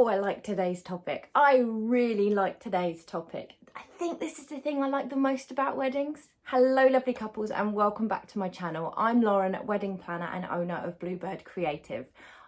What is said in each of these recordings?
Oh, I like today's topic. I really like today's topic. I think this is the thing I like the most about weddings. Hello lovely couples and welcome back to my channel. I'm Lauren, wedding planner and owner of Bluebird Creative.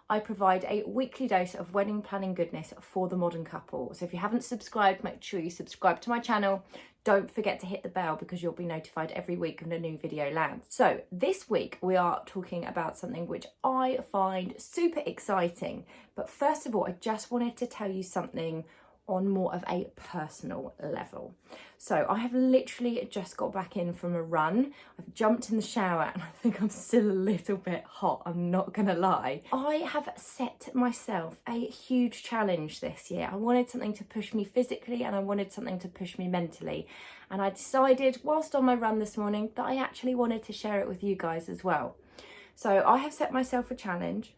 I provide a weekly dose of wedding planning goodness for the modern couple. So if you haven't subscribed, make sure you subscribe to my channel. Don't forget to hit the bell because you'll be notified every week when a new video lands. So this week we are talking about something which I find super exciting. But first of all, I just wanted to tell you something on more of a personal level. So I have literally just got back in from a run. I've jumped in the shower and I think I'm still a little bit hot, I'm not gonna lie. I have set myself a huge challenge this year. I wanted something to push me physically and I wanted something to push me mentally. And I decided whilst on my run this morning that I actually wanted to share it with you guys as well. So I have set myself a challenge.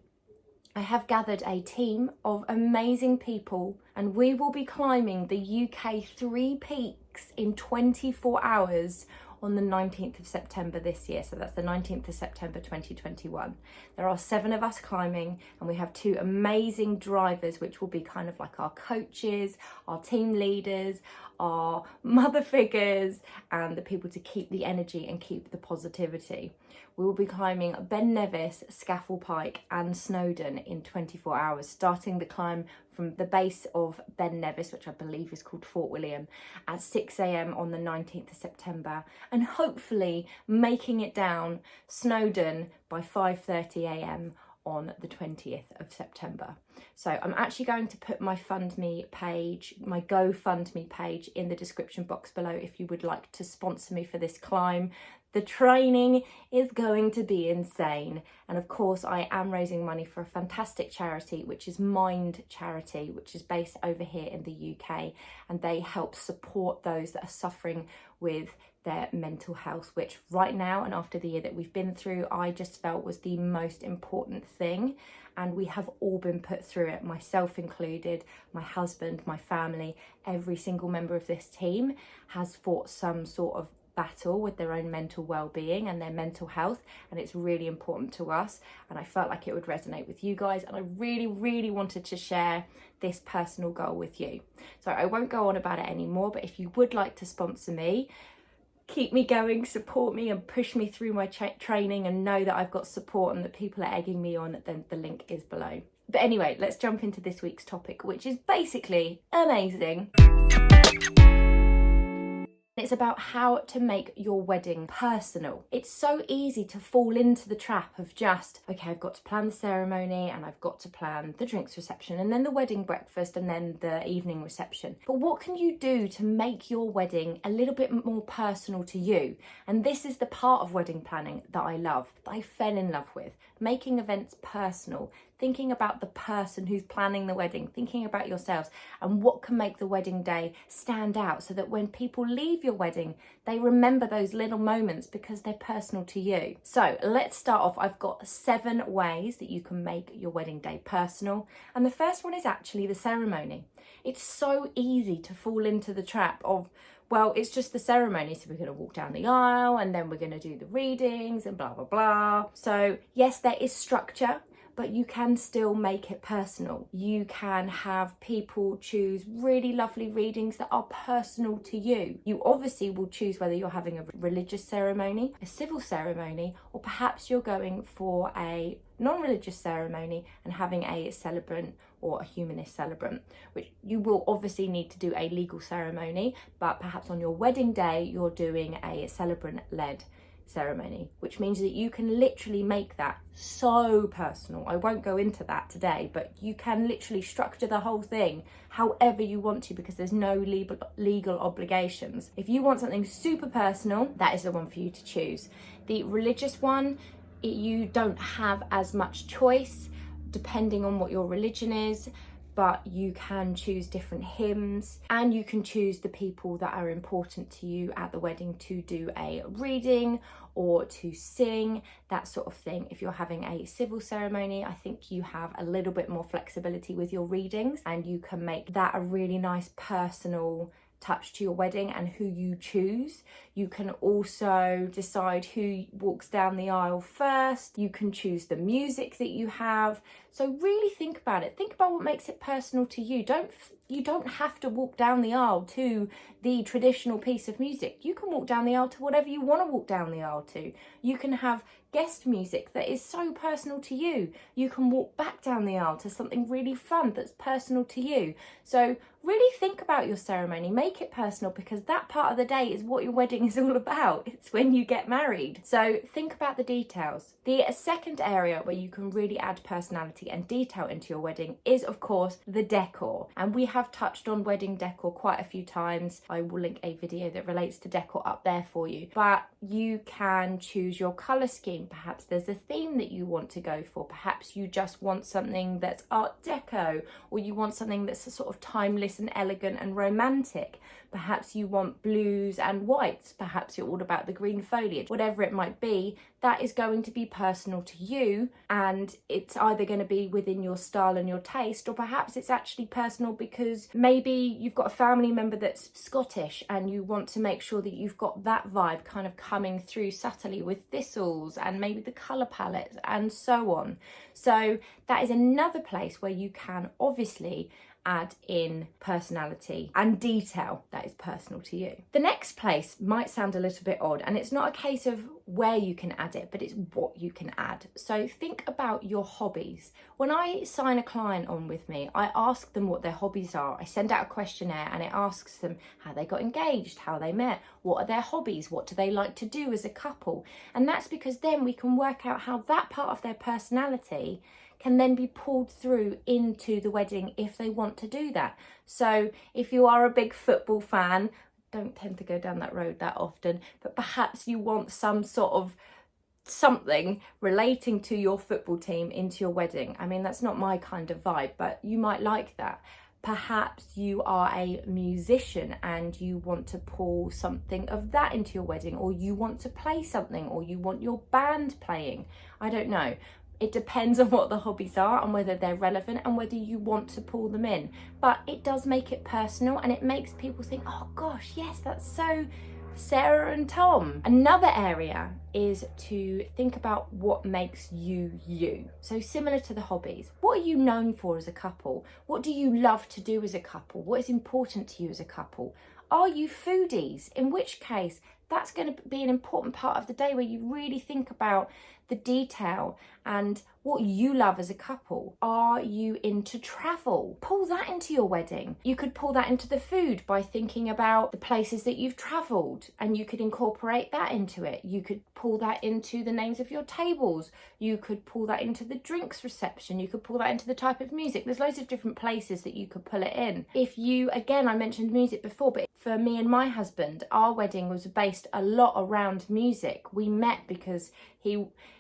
I have gathered a team of amazing people and we will be climbing the UK 3 peaks in 24 hours on the 19th of September this year. So that's the 19th of September 2021. There are 7 of us climbing and we have 2 amazing drivers which will be kind of like our coaches, our team leaders, our mother figures and the people to keep the energy and keep the positivity. We will be climbing Ben Nevis, Scafell Pike and Snowdon in 24 hours, starting the climb from the base of Ben Nevis, which I believe is called Fort William, at 6 AM on the 19th of September, and hopefully making it down Snowdon by 5:30 AM on the 20th of September. So I'm actually going to put my GoFundMe page in the description box below if you would like to sponsor me for this climb. The training is going to be insane. And of course, I am raising money for a fantastic charity, which is Mind Charity, which is based over here in the UK. And they help support those that are suffering with their mental health, which right now and after the year that we've been through, I just felt was the most important thing. And we have all been put through it, myself included, my husband, my family, every single member of this team has fought some sort of battle with their own mental well-being and their mental health, and it's really important to us, and I felt like it would resonate with you guys, and I really wanted to share this personal goal with you. So I won't go on about it anymore, but if you would like to sponsor me, keep me going, support me and push me through my training and know that I've got support and that people are egging me on, then the link is below. But anyway, let's jump into this week's topic, which is basically amazing. It's about how to make your wedding personal. It's so easy to fall into the trap of just, okay, I've got to plan the ceremony and I've got to plan the drinks reception and then the wedding breakfast and then the evening reception. But what can you do to make your wedding a little bit more personal to you? And this is the part of wedding planning that I love, that I fell in love with. Making events personal, thinking about the person who's planning the wedding, thinking about yourselves and what can make the wedding day stand out so that when people leave your wedding, they remember those little moments because they're personal to you. So let's start off. I've got 7 ways that you can make your wedding day personal. And the first one is actually the ceremony. It's so easy to fall into the trap of, well, it's just the ceremony, so we're going to walk down the aisle and then we're going to do the readings and blah, blah, blah. So yes, there is structure, but you can still make it personal. You can have people choose really lovely readings that are personal to you. You obviously will choose whether you're having a religious ceremony, a civil ceremony, or perhaps you're going for a non-religious ceremony and having a celebrant or a humanist celebrant, which you will obviously need to do a legal ceremony, but perhaps on your wedding day, you're doing a celebrant-led ceremony, which means that you can literally make that so personal. I won't go into that today, but you can literally structure the whole thing however you want to because there's no legal obligations. If you want something super personal, that is the one for you to choose. The religious one, you don't have as much choice depending on what your religion is, but you can choose different hymns and you can choose the people that are important to you at the wedding to do a reading or to sing, that sort of thing. If you're having a civil ceremony, I think you have a little bit more flexibility with your readings and you can make that a really nice personal touch to your wedding and who you choose. You can also decide who walks down the aisle first. You can choose the music that you have. So really think about it. Think about what makes it personal to you. You don't have to walk down the aisle to the traditional piece of music. You can walk down the aisle to whatever you want to walk down the aisle to. You can have guest music that is so personal to you. You can walk back down the aisle to something really fun that's personal to you. So really think about your ceremony, make it personal, because that part of the day is what your wedding is all about. It's when you get married. So think about the details. The second area where you can really add personality and detail into your wedding is, of course, the decor. And we have touched on wedding decor quite a few times. I will link a video that relates to decor up there for you. But you can choose your colour scheme. Perhaps there's a theme that you want to go for. Perhaps you just want something that's Art Deco, or you want something that's a sort of timeless and elegant and romantic. Perhaps you want blues and whites. Perhaps you're all about the green foliage. Whatever it might be, that is going to be personal to you, and it's either going to be within your style and your taste, or perhaps it's actually personal because maybe you've got a family member that's Scottish and you want to make sure that you've got that vibe kind of coming through subtly with thistles and maybe the colour palette and so on. So that is another place where you can obviously add in personality and detail that is personal to you. The next place might sound a little bit odd, and it's not a case of where you can add it, but it's what you can add. So think about your hobbies. When I sign a client on with me, I ask them what their hobbies are. I send out a questionnaire and it asks them how they got engaged, how they met, what are their hobbies, what do they like to do as a couple. And that's because then we can work out how that part of their personality can then be pulled through into the wedding if they want to do that. So if you are a big football fan, don't tend to go down that road that often, but perhaps you want some sort of something relating to your football team into your wedding. I mean, that's not my kind of vibe, but you might like that. Perhaps you are a musician and you want to pull something of that into your wedding, or you want to play something, or you want your band playing. I don't know. It depends on what the hobbies are and whether they're relevant and whether you want to pull them in. But it does make it personal, and it makes people think, oh gosh, yes, that's so Sarah and Tom. Another area is to think about what makes you you. So similar to the hobbies, what are you known for as a couple? What do you love to do as a couple? What is important to you as a couple? Are you foodies? In which case, that's going to be an important part of the day where you really think about the detail and what you love as a couple. Are you into travel? Pull that into your wedding. You could pull that into the food by thinking about the places that you've travelled, and you could incorporate that into it. You could pull that into the names of your tables. You could pull that into the drinks reception. You could pull that into the type of music. There's loads of different places that you could pull it in. If you, again, I mentioned music before, but for me and my husband, our wedding was based a lot around music. We met because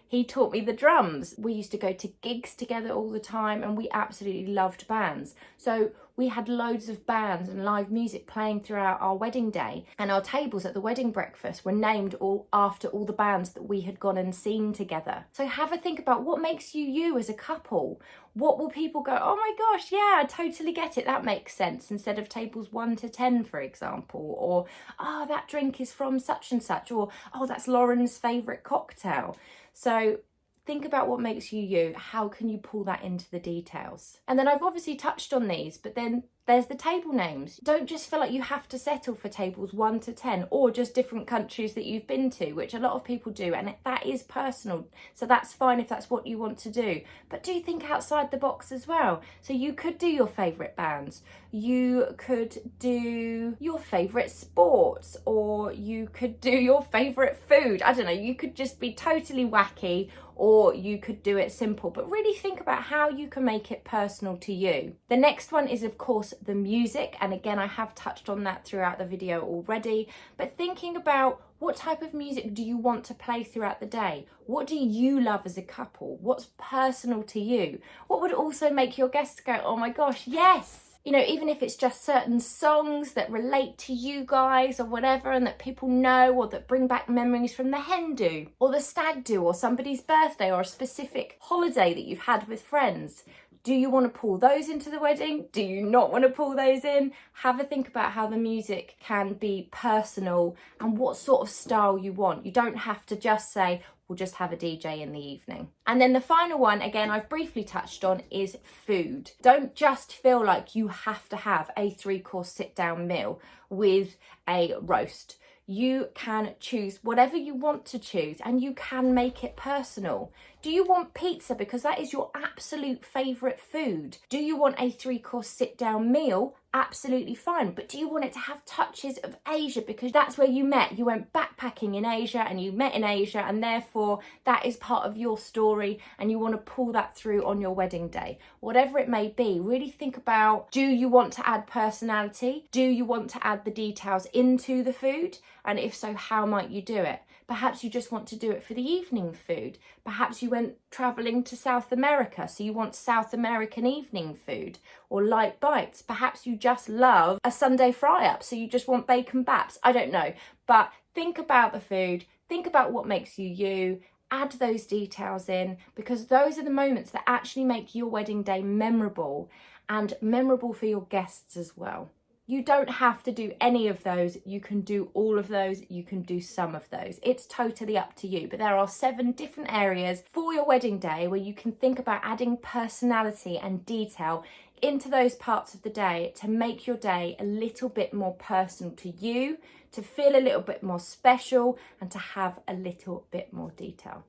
he taught me the drums. We used to go to gigs together all the time, and we absolutely loved bands. So we had loads of bands and live music playing throughout our wedding day, and our tables at the wedding breakfast were named all after all the bands that we had gone and seen together. So have a think about what makes you you as a couple. What will people go, oh my gosh, yeah, I totally get it, that makes sense, instead of tables 1 to 10, for example, or oh, that drink is from such and such, or oh, that's Lauren's favourite cocktail. So think about what makes you you. How can you pull that into the details? And then I've obviously touched on these, but then there's the table names. Don't just feel like you have to settle for tables 1 to 10 or just different countries that you've been to, which a lot of people do, and that is personal. So that's fine if that's what you want to do. But do think outside the box as well. So you could do your favourite bands. You could do your favourite sports, or you could do your favourite food. I don't know, you could just be totally wacky, or you could do it simple, but really think about how you can make it personal to you. The next one is, of course, the music. And again, I have touched on that throughout the video already, but thinking about what type of music do you want to play throughout the day? What do you love as a couple? What's personal to you? What would also make your guests go, oh my gosh, yes? You know, even if it's just certain songs that relate to you guys or whatever, and that people know, or that bring back memories from the hen do, or the stag do, or somebody's birthday, or a specific holiday that you've had with friends. Do you want to pull those into the wedding? Do you not want to pull those in? Have a think about how the music can be personal and what sort of style you want. You don't have to just say, we'll just have a DJ in the evening. And then the final one, again, I've briefly touched on, is food. Don't just feel like you have to have a 3-course sit-down meal with a roast. You can choose whatever you want to choose and you can make it personal. Do you want pizza because that is your absolute favourite food? Do you want a 3-course sit-down meal? Absolutely fine. But do you want it to have touches of Asia because that's where you met? You went backpacking in Asia and you met in Asia, and therefore that is part of your story and you want to pull that through on your wedding day. Whatever it may be, really think about, do you want to add personality? Do you want to add the details into the food? And if so, how might you do it? Perhaps you just want to do it for the evening food. Perhaps you went travelling to South America, so you want South American evening food or light bites. Perhaps you just love a Sunday fry-up, so you just want bacon baps. I don't know. But think about the food. Think about what makes you you. Add those details in, because those are the moments that actually make your wedding day memorable, and memorable for your guests as well. You don't have to do any of those. You can do all of those. You can do some of those. It's totally up to you. But there are 7 different areas for your wedding day where you can think about adding personality and detail into those parts of the day to make your day a little bit more personal to you, to feel a little bit more special, and to have a little bit more detail.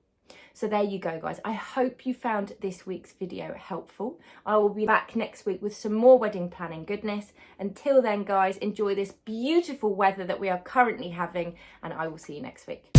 So there you go, guys. I hope you found this week's video helpful. I will be back next week with some more wedding planning goodness. Until then, guys, enjoy this beautiful weather that we are currently having, and I will see you next week.